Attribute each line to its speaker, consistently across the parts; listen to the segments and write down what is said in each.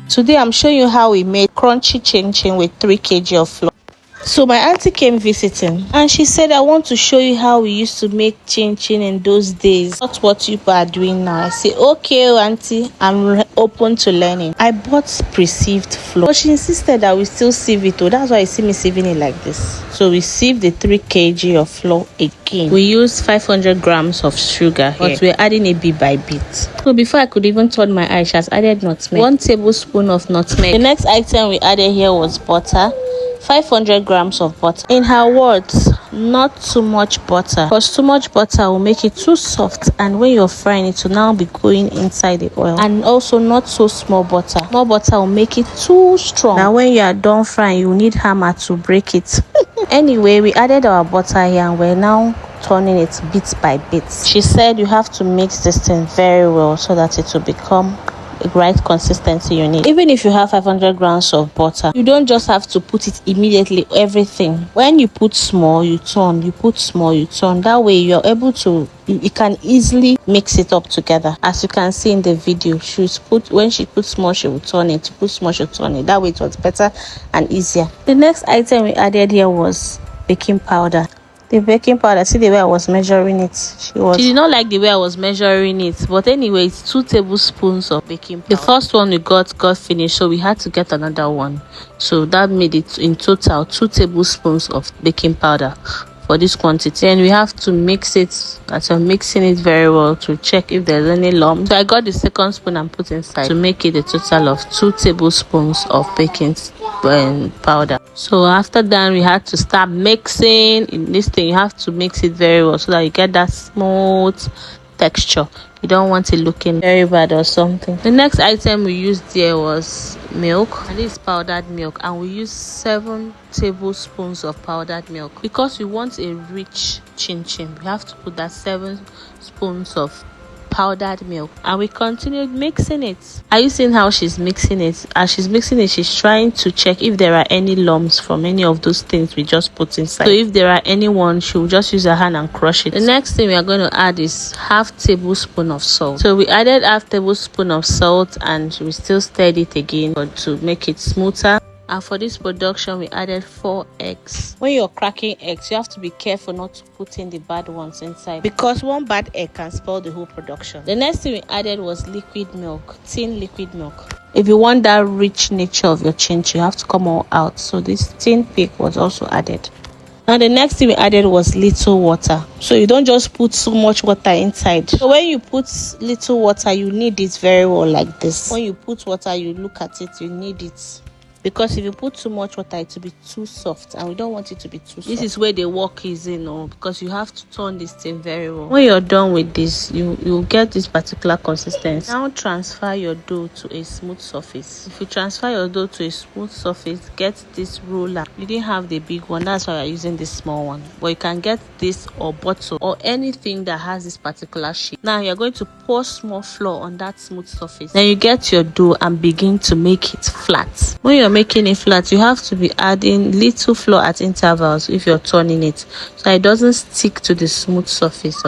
Speaker 1: Today I'm showing you how we made crunchy chin chin with 3 kg of flour. So my auntie came visiting and she said, I want to show you how we used to make chin chin in those days, not what you are doing now. I say, okay auntie, I'm open to learning. I bought pre-sieved flour, but she insisted that we still sieve it. Oh, that's why you see me sieving it like this. So we sieved the 3 kg of flour again. We used 500 grams of sugar here, but we're adding it bit by bit. So before I could even turn my eye, she has added nutmeg, 1 tablespoon of nutmeg. The next item we added here was butter, 500 grams of butter. In her words, not too much butter, because too much butter will make it too soft, and when you're frying it will now be going inside the oil. And also not so small butter. More butter will make it too strong. Now when you are done frying, you need hammer to break it. Anyway, we added our butter here and we're now turning it bit by bit. She said you have to mix this thing very well so that it will become the right consistency you need. Even if you have 500 grams of butter, you don't just have to put it immediately, everything. When you put small, you turn, you put small, you turn. That way you're able to, you can easily mix it up together. As you can see in the video, when she puts small, she will turn it. Put small, she'll turn it. That way it was better and easier. The next item we added here was baking powder. The baking powder, see the way I was measuring it. She did not like the way I was measuring it, but anyway, it's 2 tablespoons of baking powder. The first one we got finished, so we had to get another one. So that made it in total 2 tablespoons of baking powder for this quantity, and we have to mix it. As I'm mixing it very well to check if there's any lump. So I got the second spoon and put inside to make it a total of 2 tablespoons of baking powder. So after that, we had to start mixing. In this thing, you have to mix it very well so that you get that smooth texture. You don't want it looking very bad or something. The next item we used there was milk, and this is powdered milk, and we used 7 tablespoons of powdered milk. Because we want a rich chin chin, we have to put that 7 spoons of powdered milk, and we continued mixing it. Are you seeing how she's mixing it? As she's mixing it, she's trying to check if there are any lumps from any of those things we just put inside. So if there are any one, she will just use her hand and crush it. The next thing we are going to add is half tablespoon of salt. So we added half tablespoon of salt, and we still stirred it again to make it smoother. And for this production, we added 4 eggs. When you're cracking eggs, you have to be careful not to put in the bad ones inside, because one bad egg can spoil the whole production. The next thing we added was liquid milk, tin liquid milk. If you want that rich nature of your chin chin, you have to come all out. So this tin pig was also added. Now the next thing we added was little water. So you don't just put so much water inside. So when you put little water, you knead it very well like this. When you put water, you look at it, you knead it. Because if you put too much water, it will be too soft, and we don't want it to be too soft. This is where the work is because you have to turn this thing very well. When you're done with this, you'll get this particular consistency. Now transfer your dough to a smooth surface. If you transfer your dough to a smooth surface, get this roller. You didn't have the big one, that's why we're using this small one. But you can get this or bottle or anything that has this particular shape. Now you're going to pour small flour on that smooth surface. Then you get your dough and begin to make it flat. When you're making it flat, you have to be adding little flour at intervals if you're turning it, so it doesn't stick to the smooth surface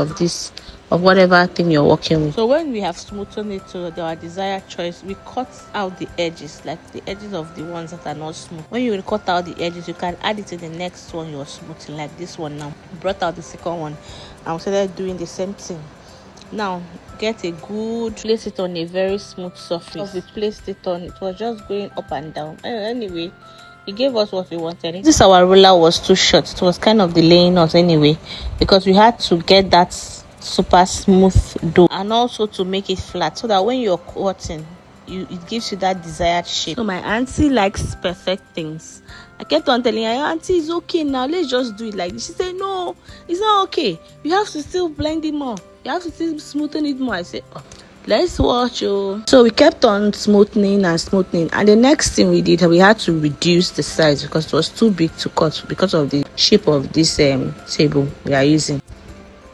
Speaker 1: of whatever thing you're working with. So when we have smoothened it to our desired choice, we cut out the edges, like the edges of the ones that are not smooth. When you cut out the edges, you can add it to the next one you're smoothing, like this one. Now brought out the second one and we started doing the same thing. Now get a good, place it on a very smooth surface. We placed it on, it was just going up and down. Anyway, it gave us what we wanted. This our roller was too short, it was kind of delaying us anyway, because we had to get that super smooth dough and also to make it flat, so that when you're cutting, it gives you that desired shape. So my auntie likes perfect things. I kept on telling her, auntie, it's okay now, let's just do it like this. She said, no, it's not okay, you have to still blend it more, you have to still smoothen it more. I said, oh, let's watch. So we kept on smoothing, and the next thing we did, we had to reduce the size because it was too big to cut because of the shape of this table we are using.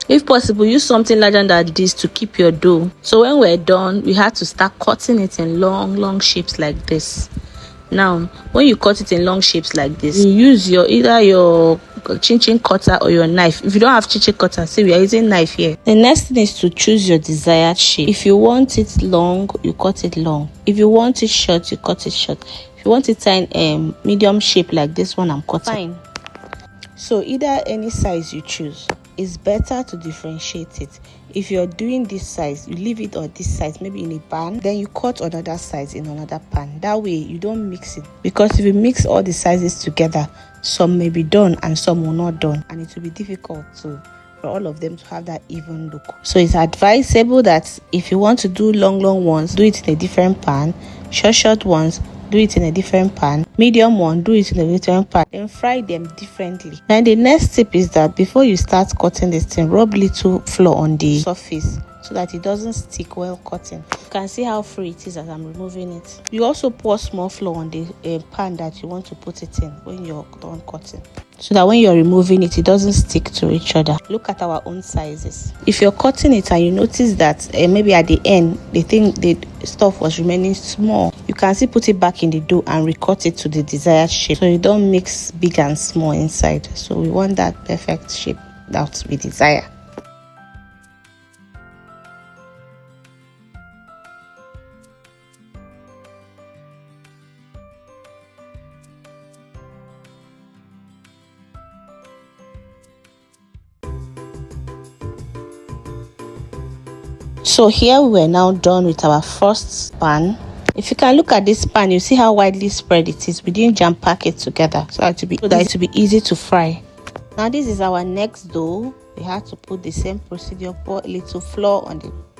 Speaker 1: If possible, use something larger than this to keep your dough. So when we're done, we had to start cutting it in long shapes like this. Now when you cut it in long shapes like this, you use either your chin chin cutter or your knife. If you don't have chin chin cutter, see, we are using knife here. The next thing is to choose your desired shape. If you want it long, you cut it long. If you want it short, you cut it short. If you want it in medium shape like this one I'm cutting, fine. So either any size you choose, it's better to differentiate it. If you're doing this size, you leave it on this size, maybe in a pan, then you cut another size in another pan. That way you don't mix it, because if you mix all the sizes together, some may be done and some will not done, and it will be difficult for all of them to have that even look. So it's advisable that if you want to do long ones, do it in a different pan. Short ones, do it in a different pan. Medium one, do it in a different pan. Then fry them differently. Now the next tip is that before you start cutting this thing, rub little flour on the surface so that it doesn't stick while cutting. You can see how free it is as I'm removing it. You also pour small flour on the pan that you want to put it in when you're done cutting, so that when you're removing it, it doesn't stick to each other. Look at our own sizes. If you're cutting it and you notice that maybe at the end the stuff was remaining small, you can still put it back in the dough and recut it to the desired shape, so you don't mix big and small inside. So we want that perfect shape that we desire. So here we're now done with our first pan. If you can look at this pan, you see how widely spread it is. We didn't jam pack it together so that it to be easy to fry. Now this is our next dough. We have to put the same procedure, pour a little flour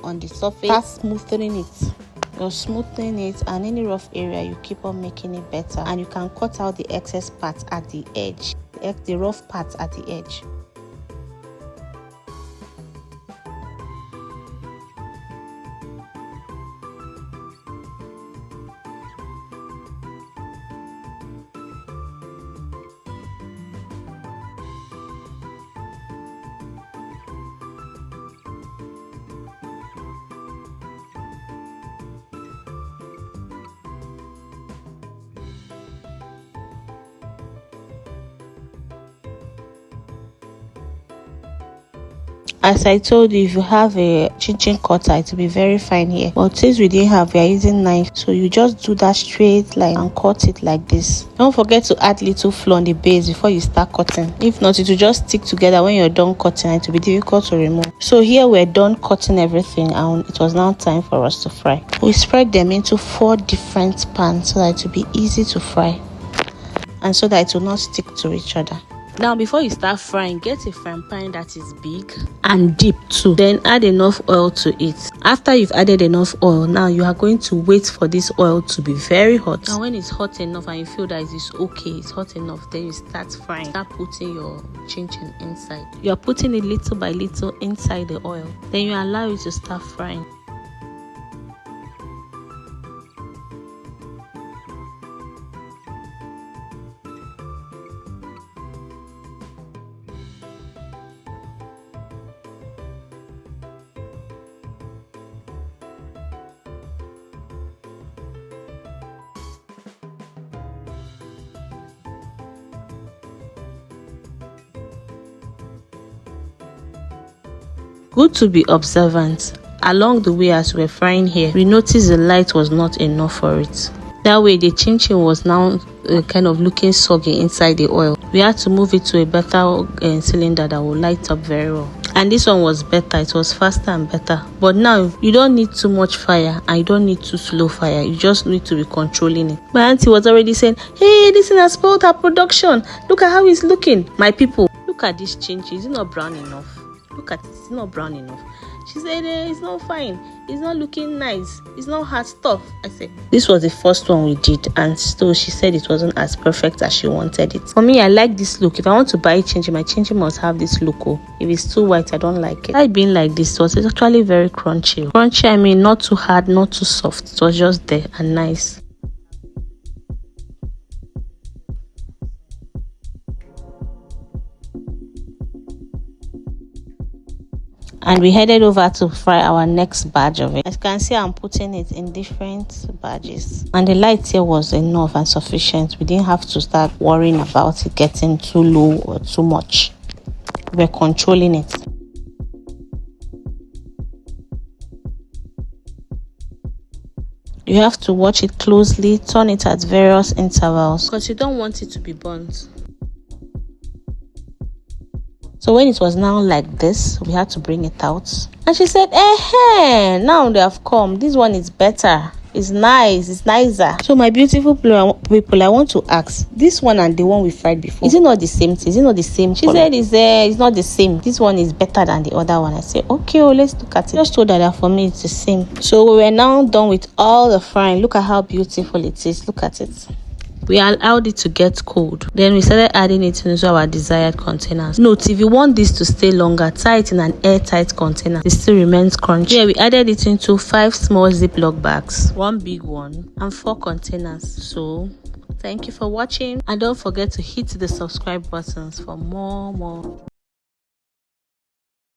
Speaker 1: on the surface. Start smoothing it. You're smoothing it, and any rough area you keep on making it better, and you can cut out the excess part at the edge, the rough part at the edge. As I told you, if you have a chin cutter, it will be very fine here. But since we didn't have, we are using knife. So you just do that straight line and cut it like this. Don't forget to add little flour on the base before you start cutting. If not, it will just stick together when you're done cutting, and it will be difficult to remove. So here we're done cutting everything, and it was now time for us to fry. We spread them into 4 different pans so that it will be easy to fry, and so that it will not stick to each other. Now before you start frying, get a frying pan that is big and deep too. Then add enough oil to it. After you've added enough oil, now you are going to wait for this oil to be very hot. Now when it's hot enough and you feel that it's okay, it's hot enough, then you start frying. Start putting your chin chin inside. You are putting it little by little inside the oil. Then you allow it to start frying. Good to be observant. Along the way as we're frying here, we noticed the light was not enough for it. That way the chin chin was now kind of looking soggy inside the oil. We had to move it to a better cylinder that will light up very well. And this one was better. It was faster and better. But now you don't need too much fire and you don't need too slow fire. You just need to be controlling it. My auntie was already saying, hey, this thing has spoiled our production. Look at how it's looking. My people, look at this chin chin. Is it not brown enough? Look at it, it's not brown enough. She said, it's not fine, it's not looking nice, it's not hard stuff. I said, this was the first one we did, and still she said it wasn't as perfect as she wanted it. For me, I like this look. If I want to buy chinchin, my chinchin must have this look. Oh, if it's too white, I don't like it. It being like this, it's actually very crunchy. Crunchy, I mean, not too hard, not too soft. It was just there and nice. and we headed over to fry our next batch of it. As you can see, I'm putting it in different batches, and the light here was enough and sufficient. We didn't have to start worrying about it getting too low or too much. We're controlling it. You have to watch it closely, turn it at various intervals because you don't want it to be burnt. So when it was now like this, we had to bring it out. And she said, now they have come. This one is better. It's nice. It's nicer. So my beautiful people, I want to ask, this one and the one we fried before, is it not the same thing? Is it not the same? She said it's not the same. This one is better than the other one. I said, okay, let's look at it. Just told her that for me it's the same. So we were now done with all the frying. Look at how beautiful it is. Look at it. We allowed it to get cold. Then we started adding it into our desired containers. Note, if you want this to stay longer, tie it in an airtight container. It still remains crunchy. Yeah, we added it into 5 small Ziploc bags, 1 big one, and 4 containers. So, thank you for watching. And don't forget to hit the subscribe buttons for more.